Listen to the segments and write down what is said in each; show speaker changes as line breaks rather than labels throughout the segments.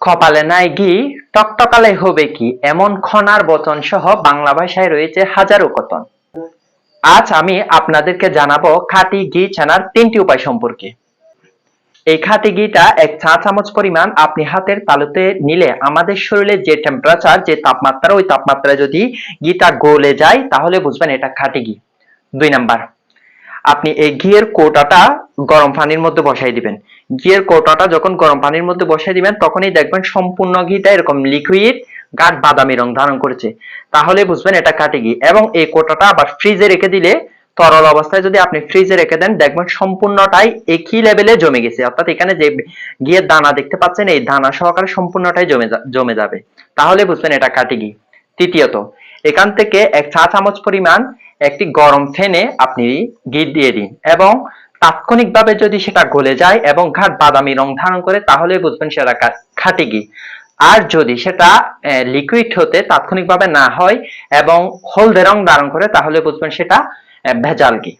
কপালে নাই ঘি, টকটকালে হবে কি, এমন খনার বচন সহ বাংলা ভাষায় রয়েছে হাজারো কতন। আজ আমি আপনাদেরকে জানাবো খাঁটি ঘি ছানার 3টি উপায় সম্পর্কে। এই খাঁটি ঘিটা 1 চা চামচ পরিমাণ আপনি হাতের তালুতে নিলে আমাদের শরীরে যে টেম্পারেচার, যে তাপমাত্রা, ওই তাপমাত্রায় যদি ঘিটা গলে যায় তাহলে বুঝবেন এটা খাঁটি ঘি। 2 নাম্বার, আপনি এই ঘিয়ের কৌটাটা গরম পানির মধ্যে বসাই দিবেন। ঘিয়ের কৌটাটা যখন গরম পানির মধ্যে বসাই দিবেন তখনই দেখবেন সম্পূর্ণ ঘিটা এরকম লিকুইড গাঢ় বাদামি রং ধারণ করেছে, তাহলে বুঝবেন এটা খাঁটি ঘি। এবং এই কৌটাটা আবার ফ্রিজে রেখে দিলে, তরল অবস্থায় যদি আপনি ফ্রিজে রেখে দেন দেখবেন সম্পূর্ণটাই একই লেভেলে জমে গেছে, অর্থাৎ এখানে যে ঘিয়ের দানা দেখতে পাচ্ছেন এই দানা সহকারে সম্পূর্ণটাই জমে যাবে, তাহলে বুঝবেন এটা খাঁটি ঘি। তৃতীয়ত, এখান থেকে 1 চা চামচ পরিমাণ একটি গরম ফ্যানে আপনি ঘি দিয়ে দিন এবং তাৎক্ষণিকভাবে যদি সেটা গলে যায় এবং গাঢ় বাদামি রং ধারণ করে তাহলে বুঝবেন সেটা খাঁটি ঘি। আর যদি সেটা লিকুইড হতে তাৎক্ষণিকভাবে না হয় এবং হলদে রং ধারণ করে তাহলে বুঝবেন সেটা ভেজাল ঘি।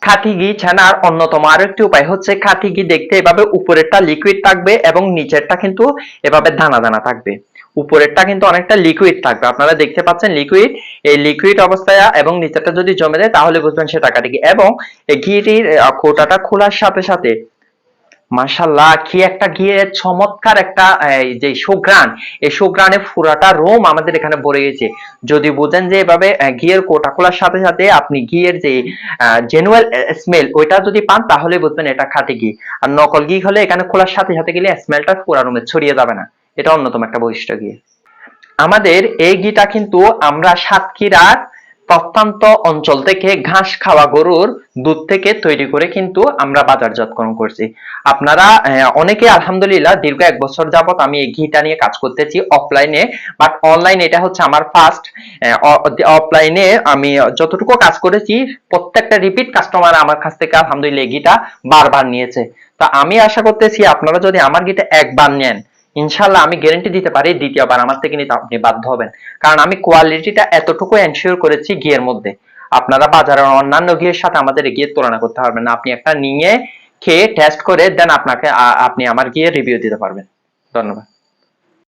খাঁটি ঘি ছানার অন্যতম আরেকটি উপায় হচ্ছে খাঁটি ঘি দেখতে এভাবে উপরেরটা লিকুইড থাকবে এবং নিচেরটা কিন্তু এভাবে দানা দানা থাকবে। উপরেরটা কিন্তু অনেকটা লিকুইড থাকবে, আপনারা দেখতে পাচ্ছেন লিকুইড, এই লিকুইড অবস্থায় এবং নিচেরটা যদি জমে যায় তাহলে বুঝবেন সেটা খাঁটি ঘি। এবং এই ঘিটির কৌটাটা খোলার সাথে সাথে মাশাআল্লাহ কি একটা ঘিয়ের চমৎকার একটা যে সুঘ্রাণ, এই সুঘ্রাণে পুরাটা রুম আমাদের এখানে ভরে গেছে। যদি বুঝেন যে এভাবে ঘিয়ের কোটা খোলার সাথে সাথে আপনি ঘিয়ের যে জেনুয়াল স্মেল ওইটা যদি পান তাহলে বুঝবেন এটা খাঁটি ঘি। আর নকল ঘি হলে এখানে খোলার সাথে সাথে গেলে স্মেলটা পুরা রুমে ছড়িয়ে যাবে না, এটা অন্যতম একটা বৈশিষ্ট্য ঘি। আমাদের এই ঘিটা কিন্তু আমরা সাতক্ষীরার প্রত্যন্ত অঞ্চল থেকে ঘাস খাওয়া গরুর দুধ থেকে তৈরি করে কিন্তু আমরা বাজারজাতকরণ করছি। আপনারা অনেকে আলহামদুলিল্লাহ দীর্ঘ 1 বছর যাবত আমি এই ঘিটা নিয়ে কাজ করতেছি অফলাইনে, বাট অনলাইন এটা হচ্ছে আমার ফার্স্ট। অফলাইনে আমি যতটুকু কাজ করেছি প্রত্যেকটা রিপিট কাস্টমার আমার কাছ থেকে আলহামদুলিল্লাহ এই ঘিটা বারবার নিয়েছে। তো আমি আশা করতেছি আপনারা যদি আমার ঘিটা একবার নেন ইনশাল্লাহ আমি গ্যারান্টি দিতে পারি দ্বিতীয়বার আমার থেকে নিতে আপনি বাধ্য হবেন, কারণ আমি কোয়ালিটিটা এতটুকু এনশিওর করেছি ঘিয়ের মধ্যে। আপনারা বাজারের অন্যান্য ঘিয়ের সাথে আমাদের ঘিয়ের তুলনা করতে পারবেন না, আপনি একটা নিয়ে খেয়ে টেস্ট করে দেন আপনাকে আপনি আমার ঘিয়ের রিভিউ দিতে পারবেন। ধন্যবাদ।